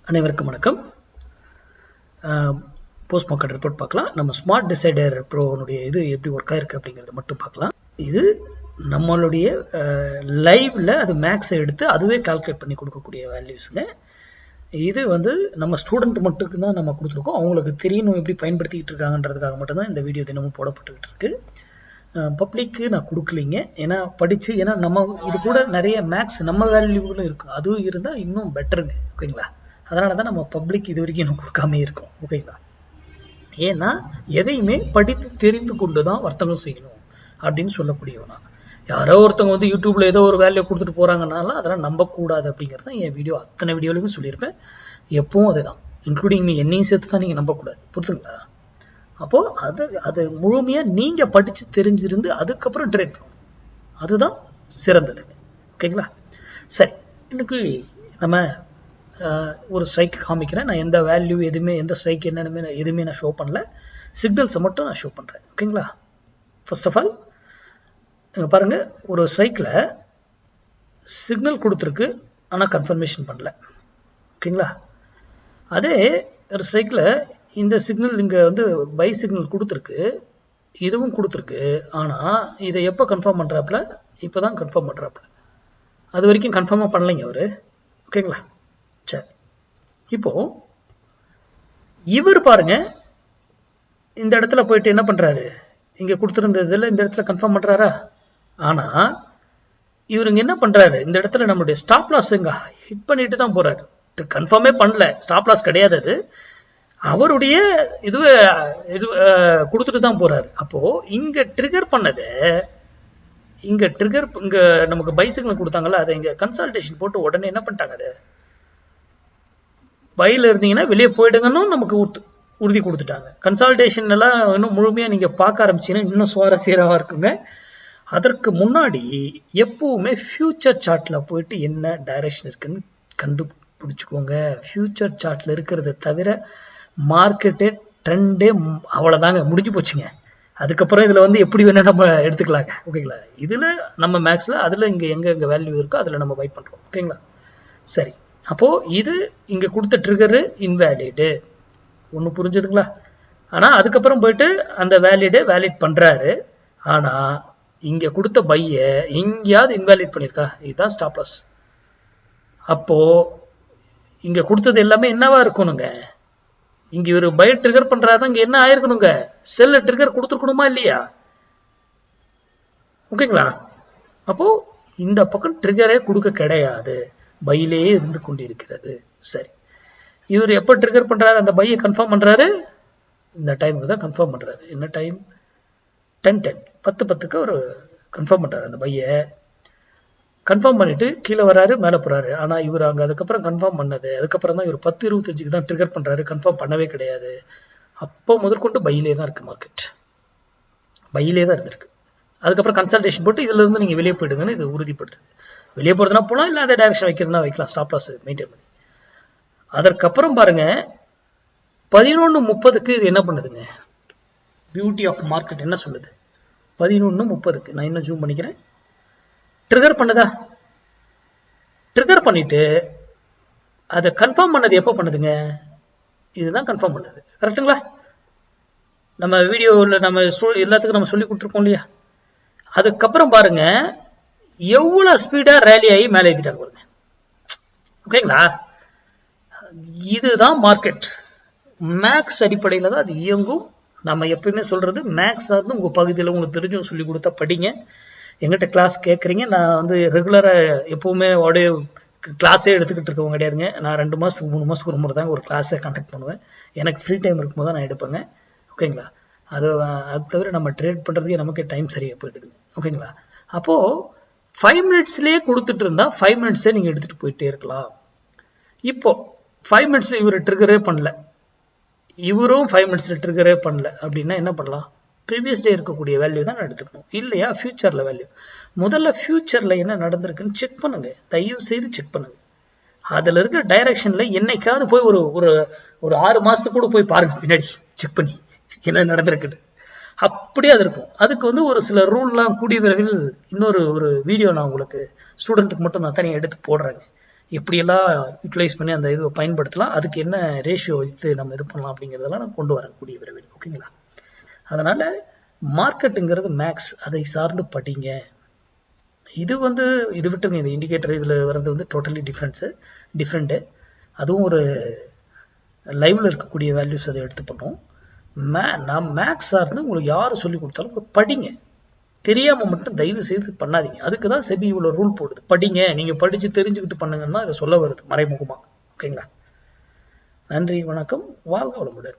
அனைவருக்கும் வணக்கம். Post market report பார்க்கலாம். நம்ம ஸ்மார்ட் டிசைடர் ப்ரோனுடைய இது எப்படி ஒர்க் ஆயிருக்கு அப்படிங்கிறத மட்டும் பார்க்கலாம். இது நம்மளுடைய லைவ்ல அது மேக்ஸை எடுத்து அதுவே கால்குலேட் பண்ணி கொடுக்கக்கூடிய வேல்யூஸுங்க. இது நம்ம ஸ்டூடெண்ட் மட்டுக்கு தான் நம்ம கொடுத்துருக்கோம். அவங்களுக்கு தெரியணும் எப்படி பயன்படுத்திக்கிட்டு இருக்காங்கன்றதுக்காக மட்டும்தான் இந்த வீடியோ தினமும் போடப்பட்டுக்கிட்டு இருக்கு. பப்ளிக்கு நான் கொடுக்கலிங்க, ஏன்னா படித்து, ஏன்னா நம்ம இது கூட நிறைய மேக்ஸ் நம்ம வேல்யூகளும் இருக்கும், அதுவும் இருந்தால் இன்னும் பெட்டருங்க. ஓகேங்களா? அதனால தான் நம்ம பப்ளிக் இது வரைக்கும் இன்னும் கொடுக்காமே இருக்கோம். ஓகேங்களா? ஏன்னா எதையுமே படித்து தெரிந்து கொண்டு தான் வர்த்தகம் செய்யணும் அப்படின்னு சொல்லக்கூடியவனா. யாரோ ஒருத்தவங்க யூடியூப்ல ஏதோ ஒரு வேல்யூ கொடுத்துட்டு போறாங்கனால அதெல்லாம் நம்பக்கூடாது அப்படிங்கிறது தான் என் வீடியோ. அத்தனை வீடியோலையும் சொல்லியிருப்பேன், எப்பவும் அதுதான், இன்க்ளூடிங் என்னையும் சேர்த்து தான் நீங்கள் நம்பக்கூடாது. புரியுதுங்களா? அப்போ அது முழுமையா நீங்க படிச்சு தெரிஞ்சிருந்து அதுக்கப்புறம் ட்ரேட் பண்ணணும், அதுதான் சிறந்தது. ஓகேங்களா? சரி, இன்னைக்கு நம்ம ஒரு ஸ்ட்ரைக் காமிக்கிறேன். நான் எந்த வேல்யூ எதுவுமே, எந்த ஸ்ட்ரைக் என்னன்னு எதுவுமே நான் ஷோ பண்ணல, சிக்னல்ஸை மட்டும் நான் ஷோ பண்றேன். ஓகேங்களா? ஃபர்ஸ்ட் ஆஃப் ஆல் பாருங்க, ஒரு ஸ்ட்ரைக்ல சிக்னல் கொடுத்துருக்கு, ஆனா கன்ஃபர்மேஷன் பண்ணல. ஓகேங்களா? அதே ஒரு ஸ்ட்ரைக்ல இந்த சிக்னல் இங்க பை சிக்னல் கொடுத்துருக்கு, இதுவும் கொடுத்துருக்கு, ஆனா இதை எப்போ கன்ஃபார்ம் பண்றாப்புல? இப்போதான் கன்ஃபார்ம் பண்றாப்புல. அது வரைக்கும் கன்ஃபார்மா பண்ணலைங்க அவரு. ஓகேங்களா? சரி, இப்போ இவர் பாருங்க, இந்த இடத்துல போயிட்டு என்ன பண்றாரு, இங்க கொடுத்துருந்ததுல இந்த இடத்துல கன்ஃபார்ம் பண்றாரா? ஆனா இவருங்க என்ன பண்றாரு, இந்த இடத்துல நம்மளுடைய ஸ்டாப் லாஸ் ஹிட் பண்ணிட்டு தான் போறாரு. கன்ஃபார்மே பண்ணல, ஸ்டாப் லாஸ் கிடையாது, அது அவருடைய இதுவே கொடுத்துட்டு தான் போறாரு. அப்போ இங்க ட்ரிகர் பண்ணது, இங்க நமக்கு பைசிக்கல் கொடுத்தாங்கல்ல, அதை இங்க கன்சல்டேஷன் போட்டு உடனே என்ன பண்ணிட்டாங்க, அது பையில இருந்தீங்கன்னா வெளியே போயிடுங்கன்னு நமக்கு உறுதி கொடுத்துட்டாங்க. கன்சல்டேஷன் எல்லாம் இன்னும் முழுமையா நீங்க பார்க்க ஆரம்பிச்சீங்கன்னா இன்னும் சுவாரஸ்யமா இருக்குங்க. அதற்கு முன்னாடி எப்பவுமே ஃபியூச்சர் சார்ட்ல போயிட்டு என்ன டைரக்ஷன் இருக்குன்னு கண்டுபிடிச்சுக்கோங்க. ஃபியூச்சர் சார்ட்ல இருக்கிறத தவிர மார்க்கெட்டே ட்ரெண்டே அவ்வளவுதாங்க, முடிஞ்சு போச்சுங்க. அதுக்கப்புறம் இதுல எப்படி வேணா நம்ம எடுத்துக்கலாங்க. ஓகேங்களா? இதுல நம்ம மேக்ஸ்ல அதுல இங்க எங்க வேல்யூ இருக்கோ அதுல நம்ம பை பண்றோம். ஓகேங்களா? சரி, அப்போ இது இங்க கொடுத்த ட்ரிகரு இன்வேலிடு, ஒண்ணு புரிஞ்சதுங்களா? ஆனா அதுக்கப்புறம் போயிட்டு அந்த வேலிட் பண்றாரு, ஆனா இங்க கொடுத்த பைய எங்கேயாவது இன்வேலிட் பண்ணிருக்கா? இதுதான் ஸ்டாப் லாஸ். அப்போ இங்க கொடுத்தது எல்லாமே என்னவா இருக்கணுங்க, இங்க ஒரு பை ட்ரிகர் பண்றாரு, இங்க என்ன ஆயிருக்கணுங்க, செல்ல ட்ரிகர் கொடுத்துருக்கணுமா இல்லையா? ஓகேங்களா? அப்போ இந்த பக்கம் ட்ரிகரே கொடுக்க கிடையாது, பையிலேயே இருந்து கொண்டிருக்கிறது. சரி, இவர் எப்ப ட்ரிகர் பண்றாரு, அந்த பையை கன்ஃபார்ம் பண்றாரு, இந்த டைமுக்கு தான் கன்ஃபார்ம் பண்றாரு. என்ன டைம்? 10:10, 10:10க்கு ஒரு கன்ஃபார்ம் பண்றாரு. அந்த பையை கன்ஃபார்ம் பண்ணிட்டு கீழே வராரு, மேலே போறாரு. ஆனா இவர் அங்க அதுக்கப்புறம் கன்ஃபார்ம் பண்ணது, அதுக்கப்புறம் தான் இவர் 10:25க்கு தான் ட்ரிகர் பண்றாரு, கன்ஃபார்ம் பண்ணவே கிடையாது. அப்போ முதற்கொண்டு பையிலே தான் இருக்கு, மார்க்கெட் பையிலே தான் இருந்திருக்கு. அதுக்கப்புறம் கன்சல்டேஷன் போட்டு இதுல இருந்து நீங்க வெளியே போயிடுங்கன்னு இது உறுதிப்படுத்துது. வெளியே போறதுனா போலாம், இல்ல அதே டைரக்ஷன் வைக்கிறதுனா வைக்கலாம், ஸ்டாப் லாஸ் மெயின்டைன் பண்ணி. அதற்கப்புறம் பாருங்க 11:30க்கு இது என்ன பண்ணுதுங்க, பியூட்டி ஆஃப் மார்க்கெட் என்ன சொல்லுது, 11:30க்கு நான் இன்னும் ஜூம் பண்ணிக்கிறேன், ட்ரிகர் பண்ணுதா? ட்ரிகர் பண்ணிட்டு அதை கன்ஃபார்ம் பண்ணது எப்போ பண்ணுதுங்க, இதுதான் கன்ஃபார்ம் பண்ணது. கரெக்டுங்களா? நம்ம வீடியோவில் நம்ம எல்லாத்துக்கும் நம்ம சொல்லி கொடுத்துருக்கோம் இல்லையா? அதுக்கப்புறம் பாருங்க எவ்வளவு ஸ்பீடா ரேலி ஆகி மேலே ஏற்றிட்டாங்க பாருங்க. ஓகேங்களா? இதுதான் மார்க்கெட். மேக்ஸ் அடிப்படையில் தான் அது இயங்கும். நம்ம எப்பயுமே சொல்றது, மேக்ஸ் உங்க பகுதியில் உங்களுக்கு தெரிஞ்சும் சொல்லி கொடுத்தா படிங்க. எங்கிட்ட கிளாஸ் கேட்குறீங்க, நான் ரெகுலரா எப்பவுமே ஆடியோ கிளாஸே எடுத்துக்கிட்டு இருக்கவங்க கிடையாதுங்க. நான் 2 மாசத்துக்கு 3 மாசத்துக்கு ஒரு முறை தாங்க ஒரு கிளாஸை கண்டக்ட் பண்ணுவேன். எனக்கு ஃப்ரீ டைம் இருக்கும்போது தான் நான் எடுப்பேங்க. ஓகேங்களா? அது தவிர நம்ம ட்ரேட் பண்றதுக்கே நமக்கே டைம் சரியா போயிடுதுங்க. ஓகேங்களா? அப்போ 5 மினிட்ஸ்லயே கொடுத்துட்டு இருந்தா 5 மினிட்ஸே நீங்க எடுத்துட்டு போயிட்டே இருக்கலாம். இப்போ 5 மினிட்ஸ்ல இவர் ட்ரிகரே பண்ணல, இவரும் 5 மினிட்ஸ்ல ட்ரிகரே பண்ணல அப்படின்னா என்ன பண்ணலாம், ப்ரீவியஸ் டே இருக்கக்கூடிய வேல்யூ தான் எடுத்துக்கணும், இல்லையா ஃபியூச்சர்ல வேல்யூ. முதல்ல ஃபியூச்சர்ல என்ன நடந்திருக்குன்னு செக் பண்ணுங்க, தயவு செய்து செக் பண்ணுங்க. அதுல இருக்கிற டைரக்ஷன்ல என்னைக்காவது போய் ஒரு 6 மாசத்துக்கு கூட போய் பாருங்க, பின்னாடி செக் பண்ணி என்ன நடந்திருக்குன்னு. அப்படியே அது இருக்கும். அதுக்கு ஒரு சில ரூல்லாம் கூடிய விரைவில் இன்னொரு வீடியோ நான் உங்களுக்கு ஸ்டூடெண்ட்டுக்கு மட்டும் நான் தனியாக எடுத்து போடுறேங்க. எப்படியெல்லாம் யூட்டிலைஸ் பண்ணி அந்த இதுவை பயன்படுத்தலாம், அதுக்கு என்ன ரேஷியோ வைத்து நம்ம இது பண்ணலாம் அப்படிங்கிறதெல்லாம் நான் கொண்டு வரக்கூடிய விரைவில். ஓகேங்களா? அதனால் மார்க்கெட்டுங்கிறது மேக்ஸ், அதை சார்ந்து படிங்க. இது இது விட்டுருங்க, இந்த இண்டிகேட்டர் இதில் வர்றது டோட்டலி டிஃப்ரெண்ட்டு. அதுவும் ஒரு லைவில் இருக்கக்கூடிய வேல்யூஸ் அதை எடுத்து பண்ணோம். நான் மேக்ஸ் சார்ந்து உங்களுக்கு யார் சொல்லி கொடுத்தாலும் படிங்க. தெரியாமல் மட்டும் தயவு செய்து பண்ணாதீங்க. அதுக்கு தான் செபி இவ்வளோ ரூல் போடுது, படிங்க. நீங்கள் படித்து தெரிஞ்சுக்கிட்டு பண்ணுங்கன்னா இதை சொல்ல வருது மறைமுகமாக. ஓகேங்களா? நன்றி, வணக்கம், வாழ்க வளமுடன்.